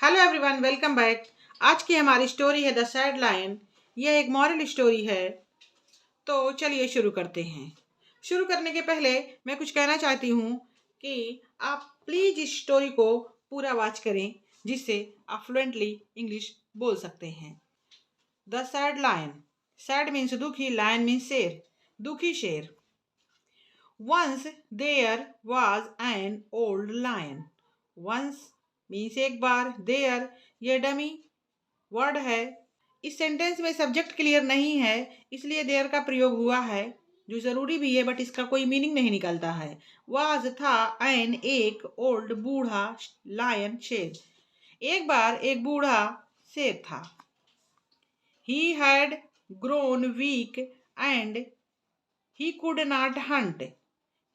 Hello everyone, welcome back. आज की हमारी स्टोरी है द सैड लायन। यह एक मॉरल स्टोरी है। तो चलिए शुरू करते हैं। शुरू करने के पहले मैं कुछ कहना चाहती हूँ कि आप प्लीज इस स्टोरी को पूरा वॉच करें, जिससे आप फ्लुएंटली इंग्लिश बोल सकते हैं। The sad lion. Sad means दुखी, लायन मीन्स शेर, दुखी शेर। Once there was an old lion. Once means एक बार, there ये डमी वर्ड है। इस सेंटेंस में सब्जेक्ट क्लियर नहीं है, इसलिए देयर का प्रयोग हुआ है, जो जरूरी भी है, बट इसका कोई मीनिंग नहीं निकलता है। वाज था, एन एक, ओल्ड बूढ़ा, लायन शेर। एक बार एक बूढ़ा शेर था। He had grown weak and he could not hunt.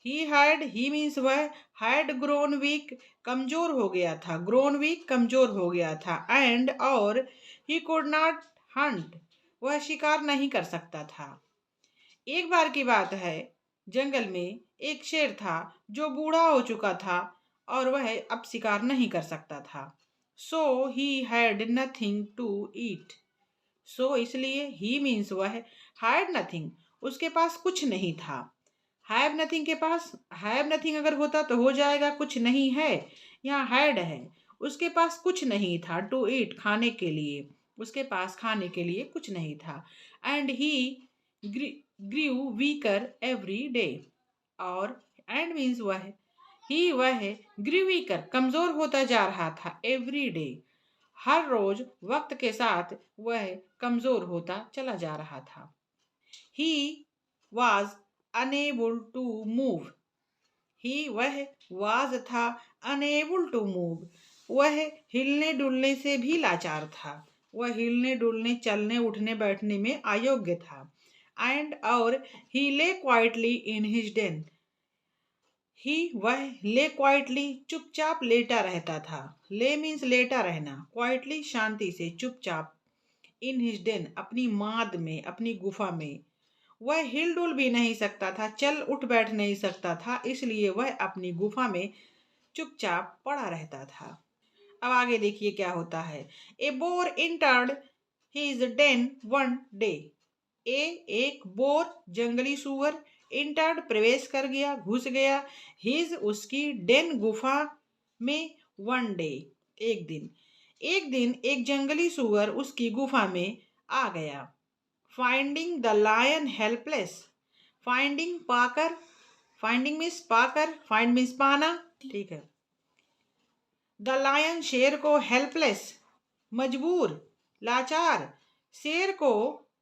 He means वह, हैड ग्रोन वीक कमजोर हो गया था, ग्रोन वीक कमजोर हो गया था, एंड और ही कुड नॉट हंट वह शिकार नहीं कर सकता था। एक बार की बात है, जंगल में एक शेर था जो बूढ़ा हो चुका था और वह अब शिकार नहीं कर सकता था। So he had nothing to eat. So इसलिए, ही मीन्स वह, हैड नथिंग उसके पास कुछ नहीं था। हैव नथिंग के पास, हैव नथिंग अगर होता तो हो जाएगा कुछ नहीं है, यहाँ हैड है। उसके पास कुछ नहीं था, टू ईट खाने के लिए, उसके पास खाने के लिए कुछ नहीं था। And he grew weaker every day. और एंड मीन्स वह, ही वह, ग्रीव वीकर कमजोर होता जा रहा था, एवरी डे हर रोज वक्त के साथ वह कमजोर होता चला जा रहा था। He was unable to move. He वह, वाज था, अनेबल टू मूव वह हिलने डुलने से भी लाचार था, वह हिलने डुलने, चलने उठने बैठने में अयोग्य था। एंड और ही ले क्वाइटली इन हिज डेन। ही वह, ले क्वाइटली चुपचाप लेटा रहता था। ले मीन्स लेटा रहना, क्वाइटली शांति से, चुपचाप, इन हिज डेन अपनी माद में, अपनी गुफा में। वह हिलडुल भी नहीं सकता था, चल उठ बैठ नहीं सकता था, इसलिए वह अपनी गुफा में चुपचाप पड़ा रहता था। अब आगे देखिए क्या होता है। A boar entered his den one day. एक बोर जंगली सुअर, इंटर्ड प्रवेश कर गया, घुस गया, हिज उसकी, डेन गुफा में, वन डे एक दिन एक जंगली सुअर उसकी गुफा में आ गया। Finding the lion helpless. Finding पाकर, फाइंडिंग मीन्स पाकर, फाइंड मीन्स पाना, ठीक है। द लायन शेर को, हेल्पलेस मजबूर, लाचार, शेर को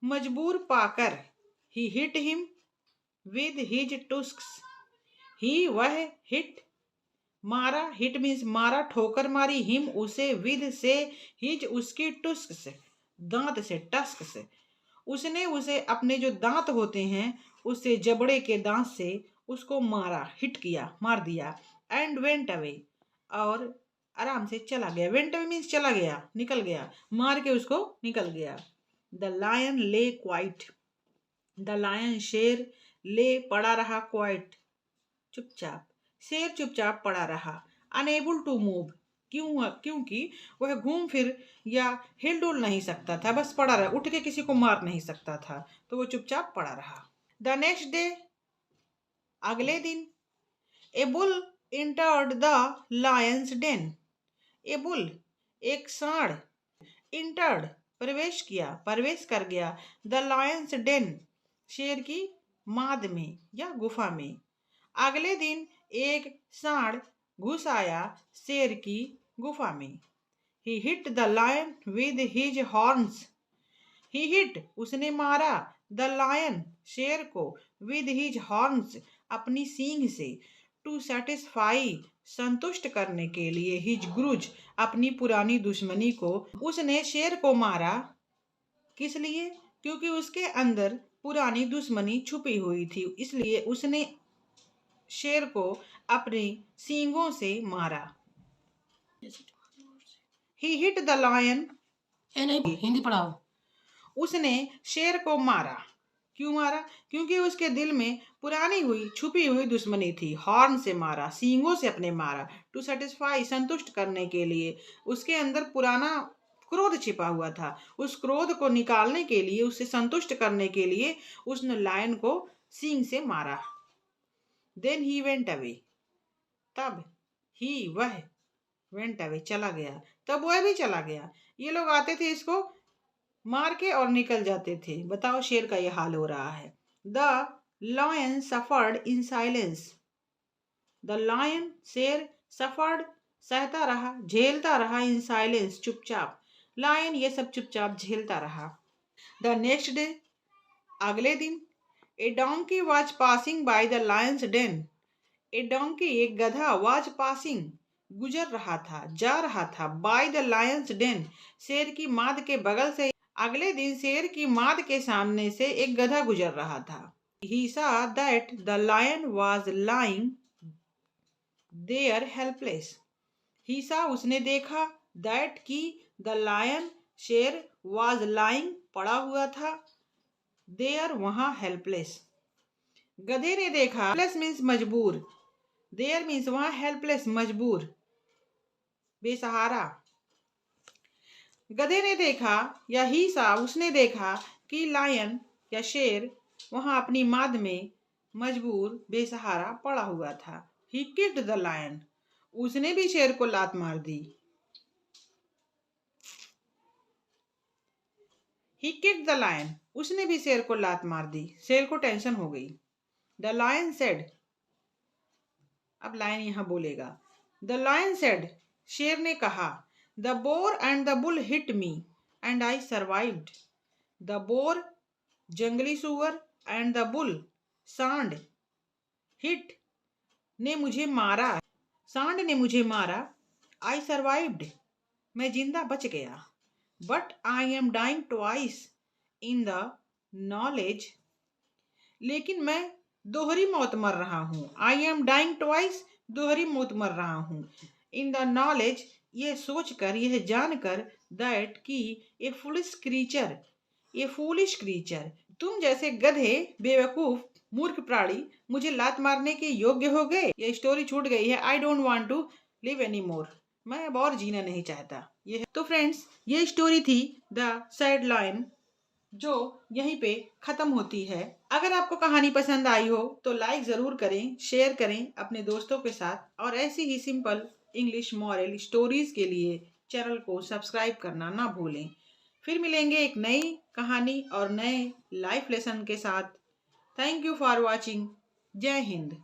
मजबूर पाकर, ही हिट हिम विद हिज टुस्क्स। ही वह, हिट मारा, हिट मीन्स मारा, ठोकर मारी, हिम उसे, विद से, हिज उसकी, टुस्क से दांत से, टस्क से उसने उसे अपने जो दांत होते हैं उससे, जबड़े के दांत से उसको मारा, हिट किया, मार दिया। एंड वेंट अवे और आराम से चला गया। वेंट अवे मीन्स चला गया, निकल गया, मार के उसको निकल गया। द लायन ले क्वाइट। द लायन शेर, ले पड़ा रहा, क्वाइट चुपचाप, शेर चुपचाप पड़ा रहा। अनेबल टू मूव क्योंकि वह घूम फिर या हिलडुल नहीं सकता था, बस पड़ा रहा, उठ के किसी को मार नहीं सकता था, तो वो चुपचाप पड़ा रहा। द नेक्स्ट डे अगले दिन, a bull entered the lion's den. A bull एक सांड, इंटर्ड प्रवेश किया, प्रवेश कर गया, द लायंस डेन शेर की माद में या गुफा में। अगले दिन एक सांड घुस आया शेर की गुफा में। He hit the lion with his horns. He hit उसने मारा, द लायन शेर को, विद हिज हॉर्न्स अपनी सींग से, टू सेटिस्फाई संतुष्ट करने के लिए, हिज ग्रुज अपनी पुरानी दुश्मनी को। उसने शेर को मारा किस लिए? क्योंकि उसके अंदर पुरानी दुश्मनी छुपी हुई थी, इसलिए उसने शेर को अपनी सींगों से मारा। ही हिट द लायन, नहीं हिंदी पढ़ाओ। उसने शेर को मारा क्यों मारा? क्योंकि उसके दिल में पुरानी हुई छुपी हुई दुश्मनी थी। हॉर्न से मारा, सींगों से अपने मारा। टू सेटिस्फाई, संतुष्ट करने के लिए। उसके अंदर पुराना क्रोध छिपा हुआ था। उस क्रोध को निकालने के लिए, उसे संतुष्ट करने के लिए उसने लायन को सींग से मारा। देन ही वेंट अवे, तब वह वेंट अवे, चला गया। तब वह भी चला गया। ये लोग आते थे इसको मार के और निकल जाते थे। बताओ, शेर का ये हाल हो रहा है। The lion suffered in silence. The lion, शेर, सफर्ड, सहता रहा, झेलता रहा, इन साइलेंस, चुपचाप। लायन ये सब चुपचाप झेलता रहा। द नेक्स्ट डे, अगले दिन, a donkey was passing by the lion's den. A donkey, एक गधा, वाज पासिंग, गुजर रहा था, जा रहा था, बाय द लायंस डेन, शेर की माद के बगल से। अगले दिन शेर की माद के सामने से एक गधा गुजर रहा था। He saw that the lion was lying there helpless. He saw, उसने देखा, that कि the lion, शेर, was lying, पड़ा हुआ था, there, वहां, helpless, गधे ने देखा। helpless means मजबूर, there means वहां, helpless मजबूर, बेसहारा। गधे ने देखा या ही सा, उसने देखा कि लायन या शेर वहां अपनी माद में मजबूर, बेसहारा पड़ा हुआ था। ही किक्ड द लायन, उसने भी शेर को लात मार दी। ही किक्ड द लायन, उसने भी शेर को लात मार दी। शेर को टेंशन हो गई। द लायन सेड, अब लायन यहां बोलेगा। द लायन सेड, शेर ने कहा, the bore and the bull hit me and I survived. The bore, जंगली सुअर, एंड द बुल, सांड, हिट, ने मुझे मारा, सांड ने मुझे मारा, आई सर्वाइव्ड, मैं जिंदा बच गया। But I am dying twice in the knowledge, लेकिन मैं दोहरी मौत मर रहा हूँ। आई एम डाइंग ट्वाइस, दोहरी मौत मर रहा हूँ। इन द नॉलेज, ये सोचकर, यह जानकर, दैट की, ए फुलिश क्रीचर, ये फूलिश क्रीचर, तुम जैसे गधे, बेवकूफ, मूर्ख प्राणी मुझे लात मारने के योग्य हो गए। ये स्टोरी छूट गई है। I don't want to live any more, मैं अब और जीना नहीं चाहता। ये तो फ्रेंड्स, ये स्टोरी थी द सैड लायन, जो यहीं पे खत्म होती है। अगर आपको कहानी पसंद आई हो तो लाइक जरूर करें, शेयर करें अपने दोस्तों के साथ, और ऐसी ही सिंपल इंग्लिश मॉरल स्टोरीज के लिए चैनल को सब्सक्राइब करना ना भूलें। फिर मिलेंगे एक नई कहानी और नए लाइफ लेसन के साथ। Thank you for watching. जय हिंद।